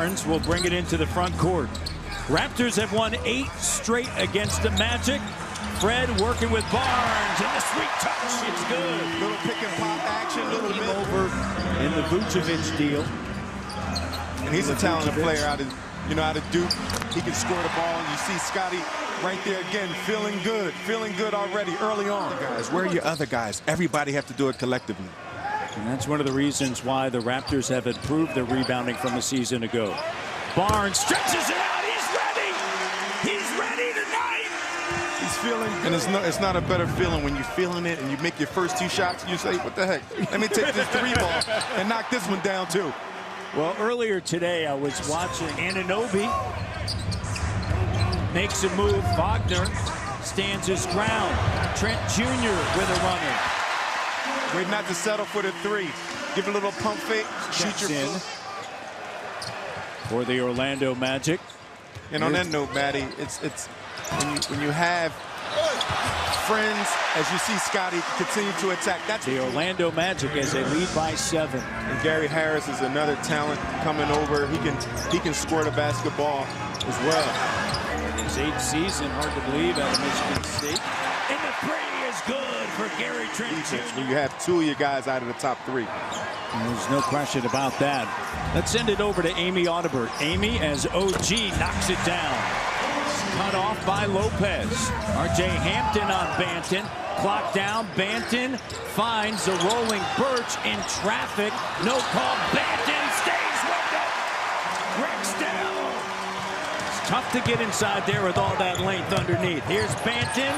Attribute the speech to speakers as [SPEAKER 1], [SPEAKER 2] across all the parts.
[SPEAKER 1] Barnes will bring it into the front court. Raptors have won 8 straight against the Magic. Fred working with Barnes, and the sweet touch, it's good.
[SPEAKER 2] Little pick and pop action, little bit.
[SPEAKER 1] Over in the Vucevic deal.
[SPEAKER 2] And he's a talented player out of, out of Duke. He can score the ball, and you see Scottie right there again, feeling good already early on. Guys, where are your other guys? Everybody have to do it collectively.
[SPEAKER 1] And that's one of the reasons why the Raptors have improved their rebounding from a season ago. Barnes stretches it out. He's ready. He's ready tonight.
[SPEAKER 2] He's feeling, and it's not a better feeling when you're feeling it and you make your first 2 shots and you say, what the heck? Let me take this 3 ball and knock this one down too.
[SPEAKER 1] Well, earlier today I was watching Anunoby makes a move. Wagner stands his ground. Trent Jr. with a runner.
[SPEAKER 2] Wait not to settle for the 3. Give a little pump fake. Shoot your
[SPEAKER 1] in for the Orlando Magic.
[SPEAKER 2] And on that note, Maddie, it's when you have friends, as you see Scottie continue to attack. That's
[SPEAKER 1] the Orlando Magic as they lead by 7.
[SPEAKER 2] And Gary Harris is another talent coming over. He can score the basketball as well.
[SPEAKER 1] His 8th season, hard to believe, out of Michigan State. And the 3 is good for Gary Trent.
[SPEAKER 2] When you have 2 of your guys out of the top 3.
[SPEAKER 1] There's no question about that. Let's send it over to Amy Audibert. Amy, as OG knocks it down. Cut off by Lopez. R.J. Hampton on Banton. Clock down. Banton finds the rolling Birch in traffic. No call. Banton stays with it. Rexdale. It's tough to get inside there with all that length underneath. Here's Banton.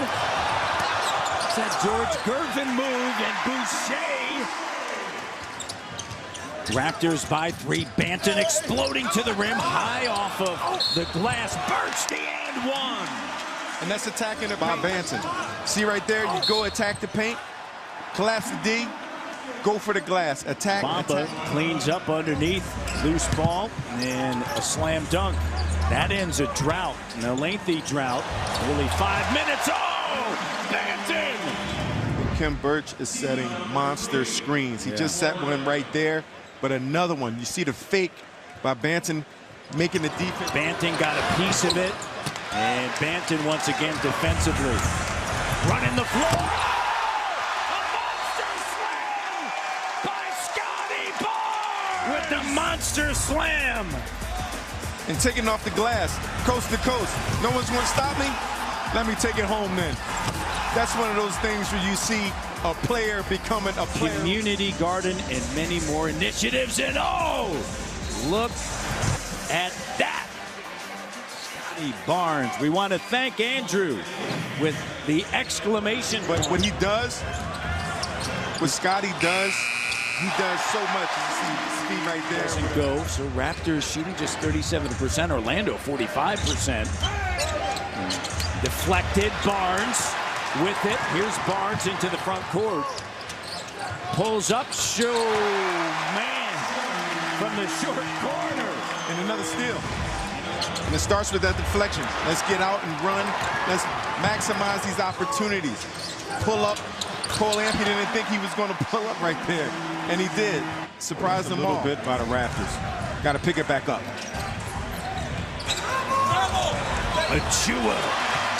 [SPEAKER 1] It's that George Gervin move, and Boucher. Raptors by 3. Banton exploding to the rim, high off of the glass. Birch the and 1.
[SPEAKER 2] And that's attacking it by Banton. See right there, you go attack the paint, collapse the D, go for the glass, attack.
[SPEAKER 1] Bamba cleans up underneath, loose ball, and a slam dunk. That ends a drought, and a lengthy drought. Only 5 minutes. Oh, Banton!
[SPEAKER 2] Kim Birch is setting monster screens. He just set one right there. But another one, you see the fake by Banton making the defense.
[SPEAKER 1] Banton got a piece of it, and Banton once again defensively. Running the floor. A monster slam by Scottie Barnes with the monster slam.
[SPEAKER 2] And taking off the glass, coast to coast. No one's going to stop me? Let me take it home then. That's one of those things where you see a player becoming a player.
[SPEAKER 1] Community garden and many more initiatives. And oh, look at that. Scottie Barnes. We want to thank Andrew with the exclamation.
[SPEAKER 2] But what he does, what Scottie does, he does so much. You see the speed right there.
[SPEAKER 1] Doesn't go. So Raptors shooting just 37%. Orlando 45%. Deflected. Barnes with it. Here's Barnes into the front court. Pulls up. Show man from the short corner.
[SPEAKER 2] And another steal. And it starts with that deflection. Let's get out and run. Let's maximize these opportunities. Pull up. Cole Anthony didn't think he was going to pull up right there. And he did. Surprised them all. A little bit by the Raptors. Got to pick it back up.
[SPEAKER 1] Achua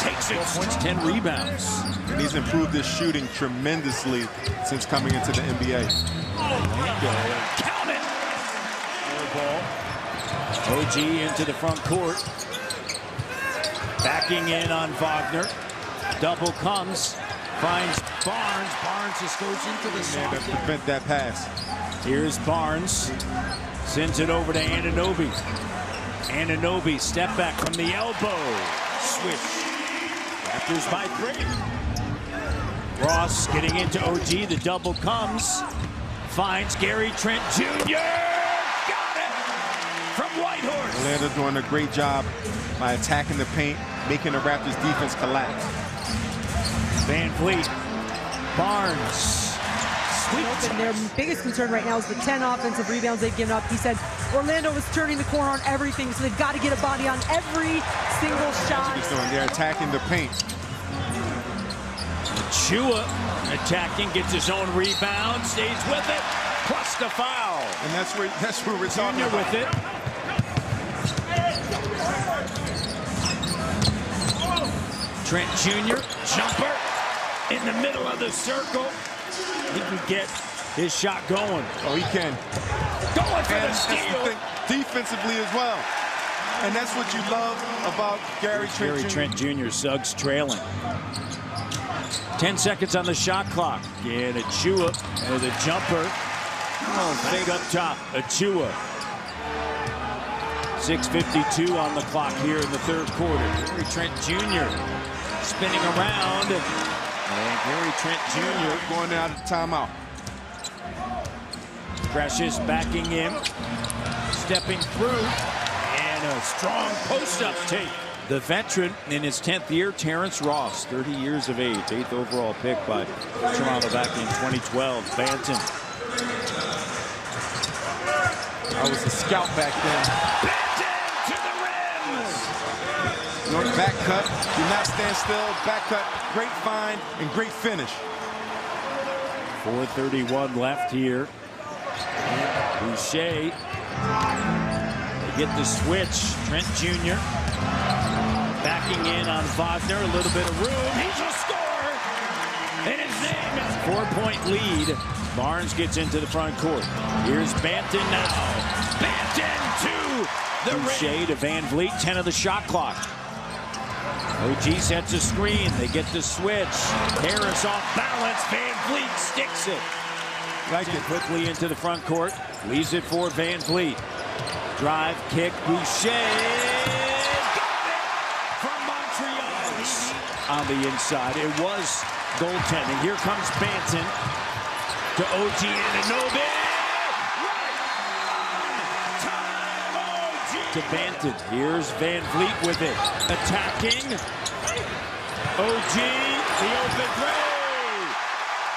[SPEAKER 1] takes it. 12 points, 10 rebounds.
[SPEAKER 2] And he's improved his shooting tremendously since coming into the NBA.
[SPEAKER 1] Count it. Ball. OG into the front court. Backing in on Wagner. Double comes. Finds Barnes. Barnes just goes into the soft.
[SPEAKER 2] To prevent that pass.
[SPEAKER 1] Here's Barnes. Sends it over to Anunoby. Anunoby, step back from the elbow. Switch. Raptors by 3. Ross getting into OG. The double comes. Finds Gary Trent Jr. Got it from Whitehorse.
[SPEAKER 2] Orlando doing a great job by attacking the paint, making the Raptors defense collapse.
[SPEAKER 1] Van Vliet. Barnes.
[SPEAKER 3] And their biggest concern right now is the 10 offensive rebounds they've given up. He said Orlando was turning the corner on everything, so they've got to get a body on every single shot.
[SPEAKER 2] They're attacking the paint.
[SPEAKER 1] Chua attacking, gets his own rebound, stays with it, plus the foul.
[SPEAKER 2] And that's where we're talking
[SPEAKER 1] Junior
[SPEAKER 2] about.
[SPEAKER 1] with it. Trent Jr. jumper in the middle of the circle. He can get his shot going.
[SPEAKER 2] Oh, he can.
[SPEAKER 1] Going for
[SPEAKER 2] And
[SPEAKER 1] the
[SPEAKER 2] that's the
[SPEAKER 1] steal.
[SPEAKER 2] thing, defensively as well. And that's what you love about Gary Trent Jr.
[SPEAKER 1] Trent Jr. Suggs trailing. 10 seconds on the shot clock. And Achua with a jumper. Oh, fake up top. Achua. 6:52 on the clock here in the third quarter. Gary Trent Jr. spinning around. And Gary Trent Jr.
[SPEAKER 2] going out of timeout.
[SPEAKER 1] Precious backing in. Stepping through. And a strong post-up take. The veteran in his 10th year, Terrence Ross, 30 years of age, 8th overall pick by Toronto back in 2012. Banton.
[SPEAKER 2] I was a scout back then.
[SPEAKER 1] Banton to the rim.
[SPEAKER 2] North back cut, do not stand still. Back cut, great find and great finish.
[SPEAKER 1] 4:31 left here. Boucher. They get the switch. Trent Jr. backing in on Wagner. A little bit of room. He's a scorer. And his name is 4-point lead. Barnes gets into the front court. Here's Banton now. Banton to the Boucher to Van Vliet. 10 of the shot clock. OG sets a screen. They get the switch. Harris off balance. Van Vliet sticks it.
[SPEAKER 2] Like it.
[SPEAKER 1] Quickly into the front court. Leaves it for Van Vliet. Drive, kick, Boucher. Got it from Montreal. On the inside. It was goaltending. Here comes Banton to OG Anunoby. Time OG. To Banton. Here's Van Vliet with it. Attacking. OG, the open three.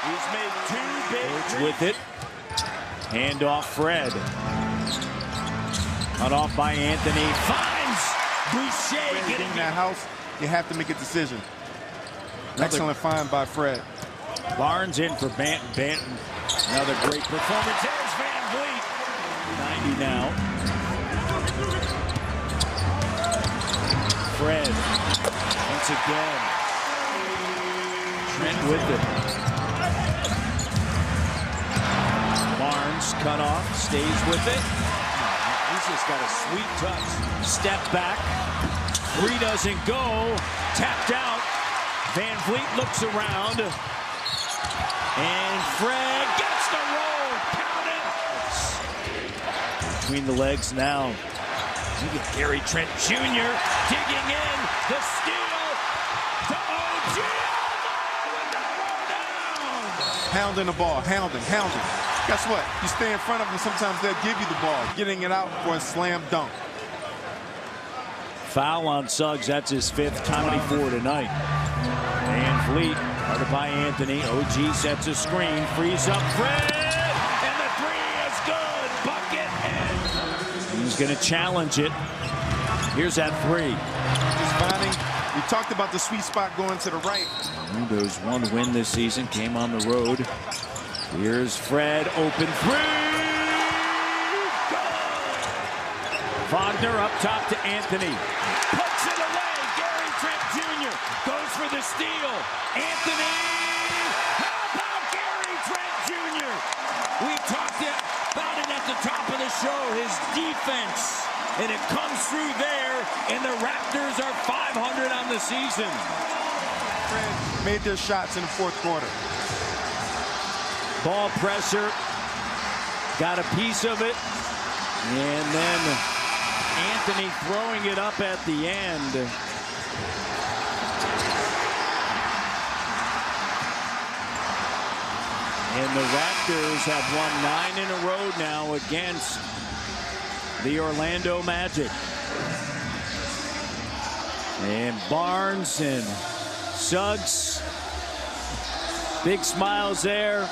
[SPEAKER 1] He's made two big threes. With it. Hand off Fred. Cut off by Anthony. Finds Boucher.
[SPEAKER 2] Getting in that house, you have to make a decision. Excellent find by Fred.
[SPEAKER 1] Barnes in for Banton. Banton, another great performance. There's Van Vliet. 90 now. Fred. Once again. Trent with it. Barnes cut off. Stays with it. He's just got a sweet touch. Step back. Three doesn't go. Tapped out. Van Vliet looks around. And Fred gets the roll. Count it. Between the legs now. Look at Gary Trent Jr. digging in. The steal to OG.
[SPEAKER 2] Hounding the ball. Hounding. Guess what? You stay in front of them, sometimes they'll give you the ball. Getting it out for a slam dunk.
[SPEAKER 1] Foul on Suggs. That's his 5th, 24 tonight. Van Vliet, guarded by Anthony. OG sets a screen, frees up Fred, and the three is good. Bucket in. He's going to challenge it. Here's that three.
[SPEAKER 2] Just finding. We talked about the sweet spot going to the right.
[SPEAKER 1] There's one win this season, came on the road. Here's Fred, open three. Wagner up top to Anthony. Puts it away. Gary Trent Jr. goes for the steal. Anthony. How about Gary Trent Jr.? We talked about it at the top of the show. His defense. And it comes through there. And the Raptors are 500 on the season.
[SPEAKER 2] Fred made their shots in the fourth quarter.
[SPEAKER 1] Ball pressure. Got a piece of it. And then Anthony throwing it up at the end. And the Raptors have won 9 in a row now against the Orlando Magic. And Barnes and Suggs. Big smiles there.